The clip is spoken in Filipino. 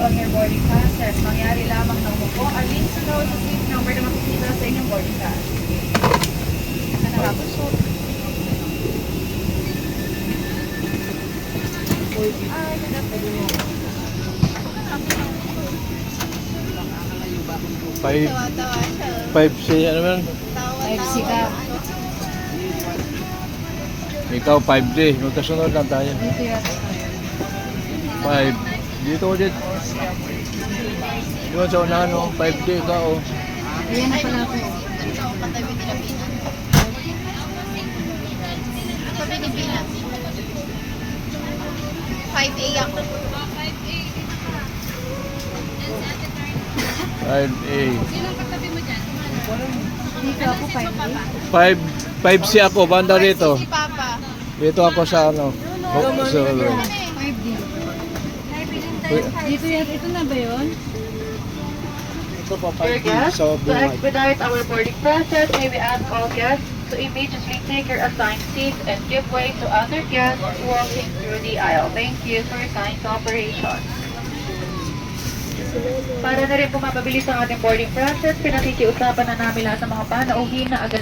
on your boarding passes. Mangyari lamang ng umupo. Alin sunod sa seat number na makikita sa inyong boarding pass. Nakapusot. Ay, Five, Tawa-tawa siya. 5C, ano man? Tawa-tawa. ka. Ikaw 5D, magkasunod lang tayo. Dito yata. 5. Dito ko dito. Yun sa unahan mo, 5D ka o. Ayan na pala ako. Ito, patay mo Pilipinas. Ito, Pilipinas. 5A ako. 5A. Dito ako 5D. 5C ako, banda rito. Si Papa. Dito ako sa ano. So, 5D. Dito yan. Ito na ba yun? ito pa Dear 5D guests, sa to buhay. expedite our boarding process, may we ask all guests to immediately take your assigned seats and give way to other guests walking through the aisle. Thank you for your kind cooperation. Para na rin po mapabilis ang ating boarding process, pinakikiusapan na namin lahat ng mga panauhin na agad